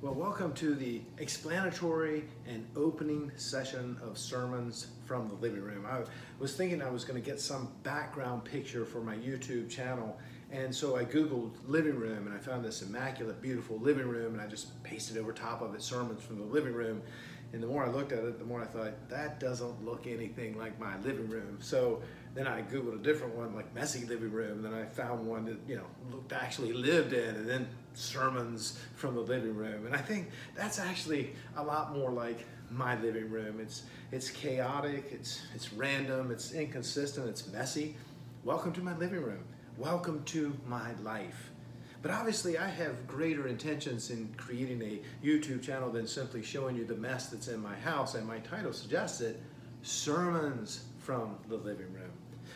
Well, welcome to the explanatory and opening session of sermons from the living room. I was thinking I was going to get some background picture for my YouTube channel, and so I Googled living room and I found this immaculate, beautiful living room, and I just pasted over top of it sermons from the living room. And the more I looked at it, the more I thought, that doesn't look anything like my living room. So then I Googled a different one, like messy living room, and then I found one that, looked actually lived in, and then sermons from the living room. And I think that's actually a lot more like my living room. It's chaotic, it's random, it's inconsistent, it's messy. Welcome to my living room. Welcome to my life. But obviously I have greater intentions in creating a YouTube channel than simply showing you the mess that's in my house, and my title suggests it, Sermons from the Living Room.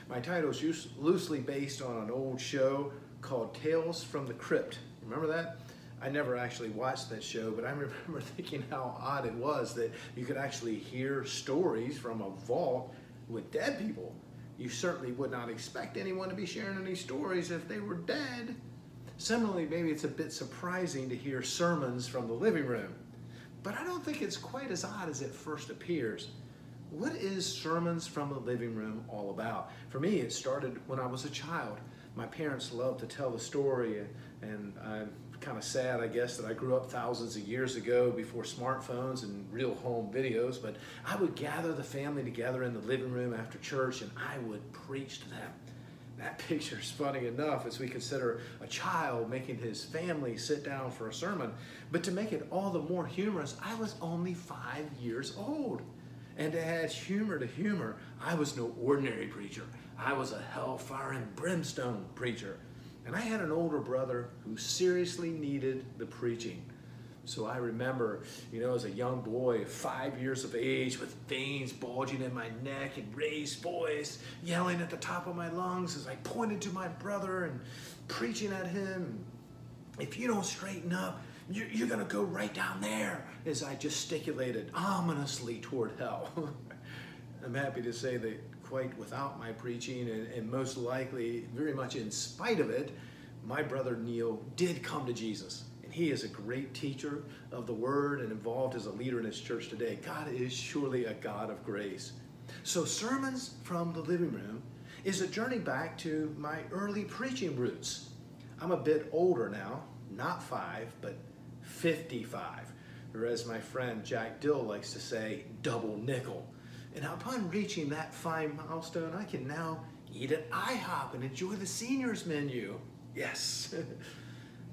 My title is loosely based on an old show called Tales from the Crypt. Remember that? I never actually watched that show, but I remember thinking how odd it was that you could actually hear stories from a vault with dead people. You certainly would not expect anyone to be sharing any stories if they were dead. Similarly, maybe it's a bit surprising to hear sermons from the living room, but I don't think it's quite as odd as it first appears. What is sermons from the living room all about? For me, it started when I was a child. My parents loved to tell the story, and I'm kind of sad, I guess, that I grew up thousands of years ago before smartphones and real home videos, but I would gather the family together in the living room after church, and I would preach to them. That picture is funny enough as we consider a child making his family sit down for a sermon. But to make it all the more humorous, I was only 5 years old. And to add humor to humor, I was no ordinary preacher. I was a hellfire and brimstone preacher. And I had an older brother who seriously needed the preaching. So I remember, as a young boy, 5 years of age, with veins bulging in my neck and raised voice, yelling at the top of my lungs as I pointed to my brother and preaching at him. If you don't straighten up, you're going to go right down there, as I gesticulated ominously toward hell. I'm happy to say that quite without my preaching, and most likely very much in spite of it, my brother Neil did come to Jesus. He is a great teacher of the word and involved as a leader in his church today. God is surely a God of grace. So Sermons from the Living Room is a journey back to my early preaching roots. I'm a bit older now, not 5, but 55, or as my friend Jack Dill likes to say, double nickel. And upon reaching that fine milestone, I can now eat at IHOP and enjoy the seniors menu. Yes.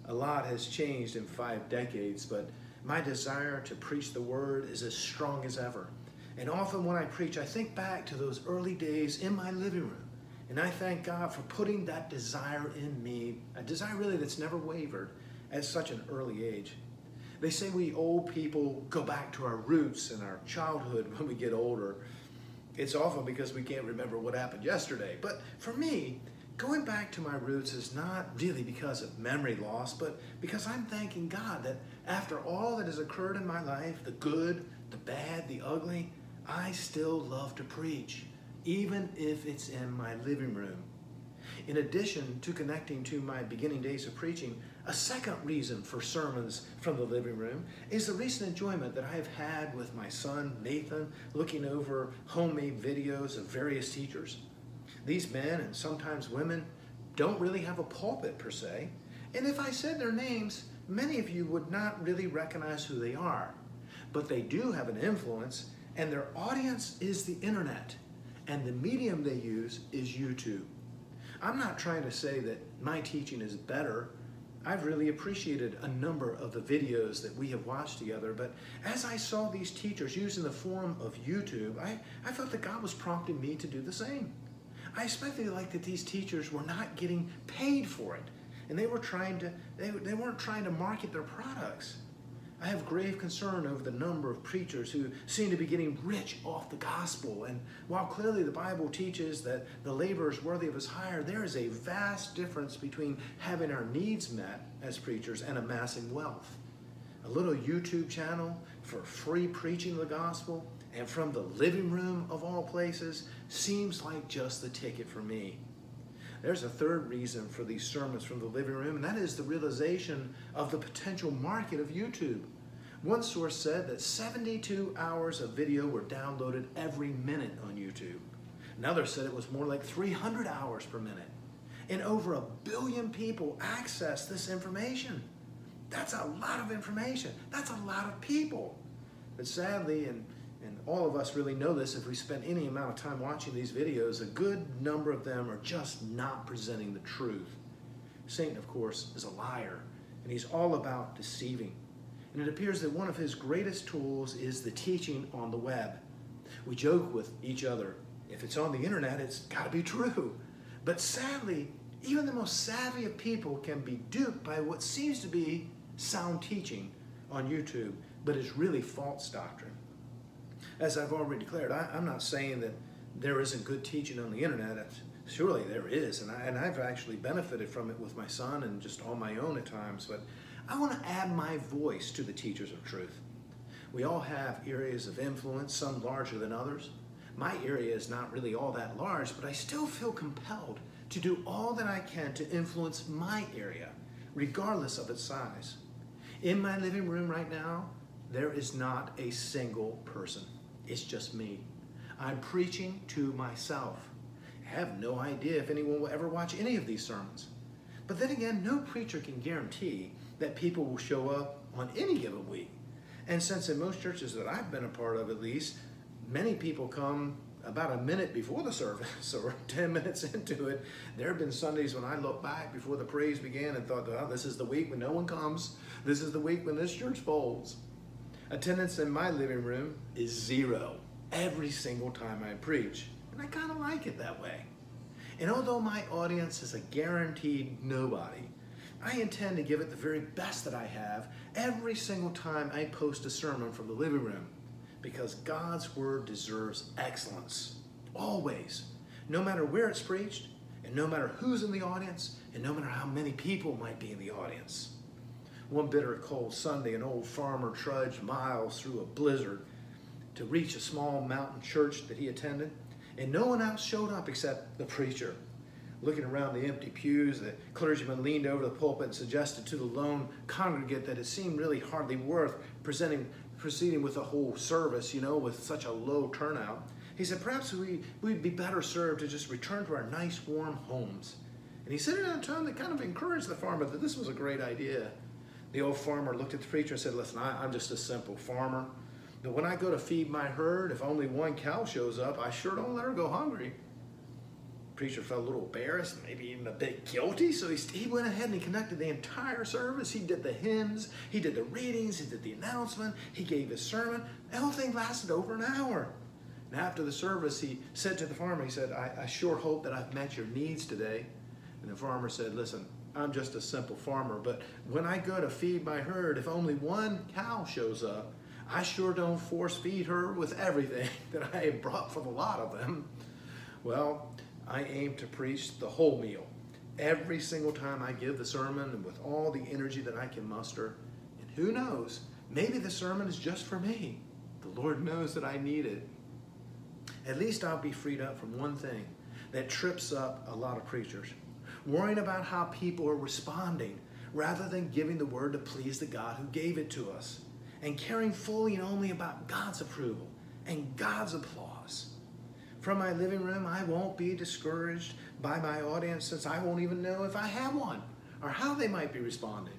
A lot has changed in 5 decades, but my desire to preach the word is as strong as ever. And often when I preach, I think back to those early days in my living room, and I thank God for putting that desire in me, a desire really that's never wavered at such an early age. They say we old people go back to our roots and our childhood when we get older. It's often because we can't remember what happened yesterday. But for me, going back to my roots is not really because of memory loss, but because I'm thanking God that after all that has occurred in my life, the good, the bad, the ugly, I still love to preach, even if it's in my living room. In addition to connecting to my beginning days of preaching, a second reason for sermons from the living room is the recent enjoyment that I have had with my son, Nathan, looking over homemade videos of various teachers. These men, and sometimes women, don't really have a pulpit per se, and if I said their names, many of you would not really recognize who they are. But they do have an influence, and their audience is the internet, and the medium they use is YouTube. I'm not trying to say that my teaching is better. I've really appreciated a number of the videos that we have watched together, but as I saw these teachers using the form of YouTube, I felt that God was prompting me to do the same. I especially like that these teachers were not getting paid for it, and they weren't trying to market their products. I have grave concern over the number of preachers who seem to be getting rich off the gospel, and while clearly the Bible teaches that the laborer is worthy of his hire, there is a vast difference between having our needs met as preachers and amassing wealth. A little YouTube channel for free preaching the gospel, and from the living room of all places, seems like just the ticket for me. There's a third reason for these sermons from the living room, and that is the realization of the potential market of YouTube. One source said that 72 hours of video were downloaded every minute on YouTube. Another said it was more like 300 hours per minute. And over 1 billion people access this information. That's a lot of information. That's a lot of people. But sadly, and all of us really know this if we spend any amount of time watching these videos, a good number of them are just not presenting the truth. Satan, of course, is a liar, and he's all about deceiving. And it appears that one of his greatest tools is the teaching on the web. We joke with each other, if it's on the internet, it's got to be true. But sadly, even the most savvy of people can be duped by what seems to be sound teaching on YouTube, but is really false doctrine. As I've already declared, I'm not saying that there isn't good teaching on the internet. Surely there is, and I've actually benefited from it with my son and just on my own at times, but I want to add my voice to the teachers of truth. We all have areas of influence, some larger than others. My area is not really all that large, but I still feel compelled to do all that I can to influence my area, regardless of its size. In my living room right now, there is not a single person. It's just me. I'm preaching to myself. I have no idea if anyone will ever watch any of these sermons. But then again, no preacher can guarantee that people will show up on any given week. And since in most churches that I've been a part of at least, many people come about a minute before the service or 10 minutes into it. There have been Sundays when I look back before the praise began and thought, oh, this is the week when no one comes. This is the week when this church folds. Attendance in my living room is 0 every single time I preach. And I kind of like it that way. And although my audience is a guaranteed nobody, I intend to give it the very best that I have every single time I post a sermon from the living room, because God's word deserves excellence, always, no matter where it's preached, and no matter who's in the audience, and no matter how many people might be in the audience. One bitter cold Sunday, an old farmer trudged miles through a blizzard to reach a small mountain church that he attended, and no one else showed up except the preacher. Looking around the empty pews, the clergyman leaned over the pulpit and suggested to the lone congregant that it seemed really hardly worth proceeding with the whole service, with such a low turnout. He said, perhaps we'd be better served to just return to our nice warm homes. And he said it in a tone that kind of encouraged the farmer that this was a great idea. The old farmer looked at the preacher and said, listen, I'm just a simple farmer. But when I go to feed my herd, if only one cow shows up, I sure don't let her go hungry. The preacher felt a little embarrassed, maybe even a bit guilty, so he went ahead and he conducted the entire service. He did the hymns, he did the readings, he did the announcement, he gave his sermon. The whole thing lasted over an hour. And after the service, he said to the farmer, he said, I sure hope that I've met your needs today. And the farmer said, listen, I'm just a simple farmer, but when I go to feed my herd, if only one cow shows up, I sure don't force feed her with everything that I have brought for the lot of them. Well, I aim to preach the whole meal every single time I give the sermon, and with all the energy that I can muster. And who knows, maybe the sermon is just for me. The Lord knows that I need it. At least I'll be freed up from one thing that trips up a lot of preachers: worrying about how people are responding rather than giving the word to please the God who gave it to us, and caring fully and only about God's approval and God's applause. From my living room, I won't be discouraged by my audience, since I won't even know if I have one or how they might be responding.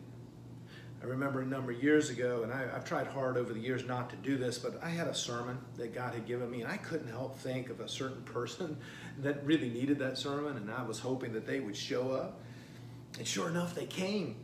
I remember a number of years ago, and I've tried hard over the years not to do this, but I had a sermon that God had given me, and I couldn't help think of a certain person that really needed that sermon, and I was hoping that they would show up. And sure enough, they came.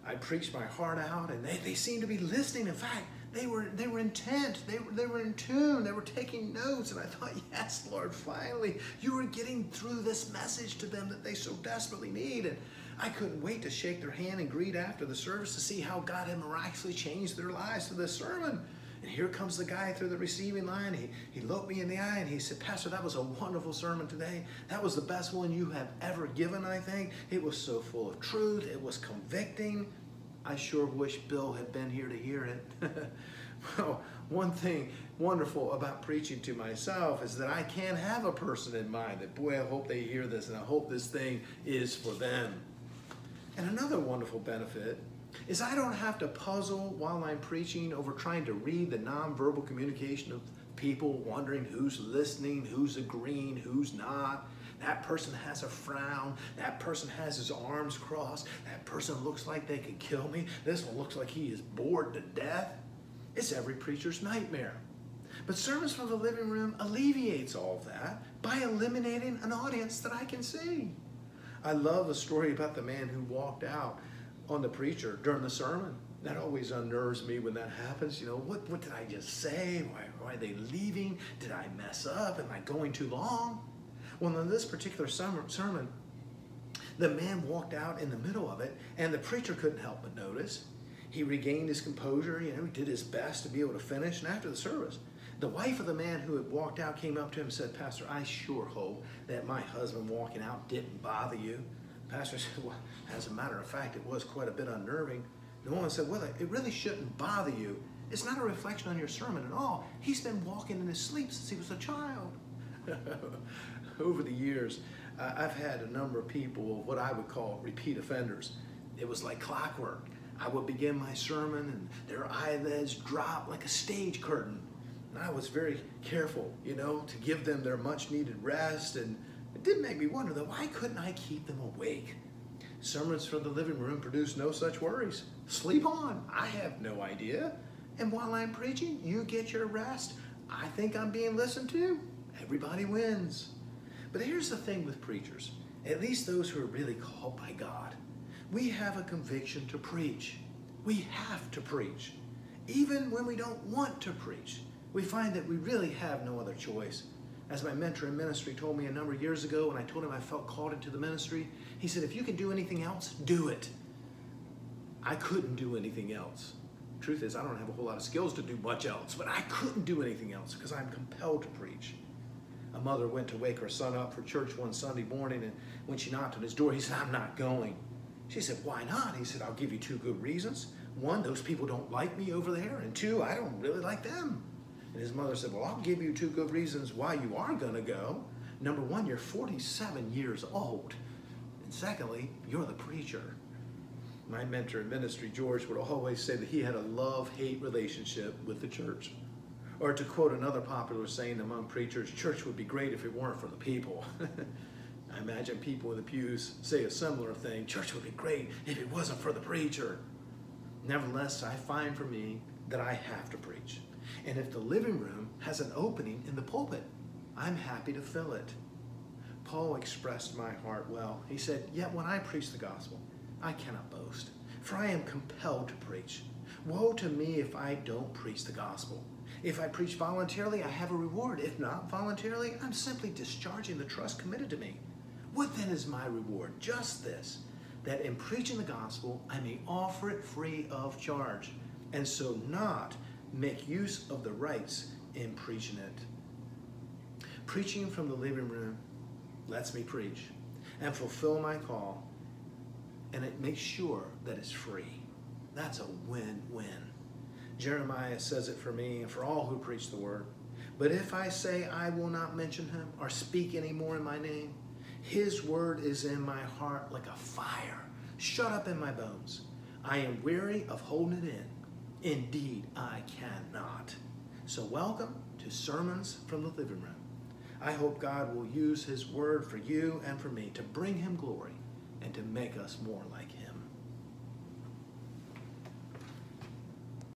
I preached my heart out, and they seemed to be listening. In fact, they were intent. They were in tune. They were taking notes. And I thought, yes, Lord, finally, you are getting through this message to them that they so desperately need. And I couldn't wait to shake their hand and greet after the service to see how God had miraculously changed their lives through this sermon. And here comes the guy through the receiving line. He looked me in the eye and he said, Pastor, that was a wonderful sermon today. That was the best one you have ever given, I think. It was so full of truth. It was convicting. I sure wish Bill had been here to hear it. Well, one thing wonderful about preaching to myself is that I can have a person in mind that, boy, I hope they hear this and I hope this thing is for them. And another wonderful benefit is I don't have to puzzle while I'm preaching over trying to read the nonverbal communication of people, wondering who's listening, who's agreeing, who's not. That person has a frown. That person has his arms crossed. That person looks like they could kill me. This one looks like he is bored to death. It's every preacher's nightmare. But Sermons from the Living Room alleviates all of that by eliminating an audience that I can see. I love the story about the man who walked out on the preacher during the sermon. That always unnerves me when that happens. You know, what did I just say? Why are they leaving? Did I mess up? Am I going too long? Well, in this particular sermon, the man walked out in the middle of it, and the preacher couldn't help but notice. He regained his composure, he did his best to be able to finish, and after the service, the wife of the man who had walked out came up to him and said, "Pastor, I sure hope that my husband walking out didn't bother you." Pastor said, "Well, as a matter of fact, it was quite a bit unnerving." The woman said, "Well, it really shouldn't bother you. It's not a reflection on your sermon at all. He's been walking in his sleep since he was a child." Over the years, I've had a number of people, what I would call repeat offenders. It was like clockwork. I would begin my sermon and their eyelids dropped like a stage curtain. And I was very careful, to give them their much needed rest. And it did make me wonder, though, why couldn't I keep them awake? Sermons from the Living Room produce no such worries. Sleep on. I have no idea. And while I'm preaching, you get your rest. I think I'm being listened to. Everybody wins. But here's the thing with preachers, at least those who are really called by God. We have a conviction to preach. We have to preach. Even when we don't want to preach, we find that we really have no other choice. As my mentor in ministry told me a number of years ago when I told him I felt called into the ministry, he said, "If you can do anything else, do it." I couldn't do anything else. Truth is, I don't have a whole lot of skills to do much else, but I couldn't do anything else because I'm compelled to preach. A mother went to wake her son up for church one Sunday morning, and when she knocked on his door, he said, "I'm not going." She said, "Why not?" He said, "I'll give you two good reasons. One, those people don't like me over there, and two, I don't really like them." And his mother said, "Well, I'll give you two good reasons why you are going to go. Number one, you're 47 years old. And secondly, you're the preacher." My mentor in ministry, George, would always say that he had a love-hate relationship with the church. Or to quote another popular saying among preachers, church would be great if it weren't for the people. I imagine people in the pews say a similar thing. Church would be great if it wasn't for the preacher. Nevertheless, I find for me that I have to preach. And if the living room has an opening in the pulpit, I'm happy to fill it. Paul expressed my heart well. He said, "Yet when I preach the gospel, I cannot boast, for I am compelled to preach. Woe to me if I don't preach the gospel. If I preach voluntarily, I have a reward. If not voluntarily, I'm simply discharging the trust committed to me. What then is my reward? Just this, that in preaching the gospel, I may offer it free of charge, and so not make use of the rights in preaching it." Preaching from the living room lets me preach and fulfill my call, and it makes sure that it's free. That's a win-win. Jeremiah says it for me and for all who preach the word. "But if I say I will not mention him or speak any more in my name, his word is in my heart like a fire, shut up in my bones. I am weary of holding it in. Indeed, I cannot." So welcome to Sermons from the Living Room. I hope God will use his word for you and for me to bring him glory and to make us more like him.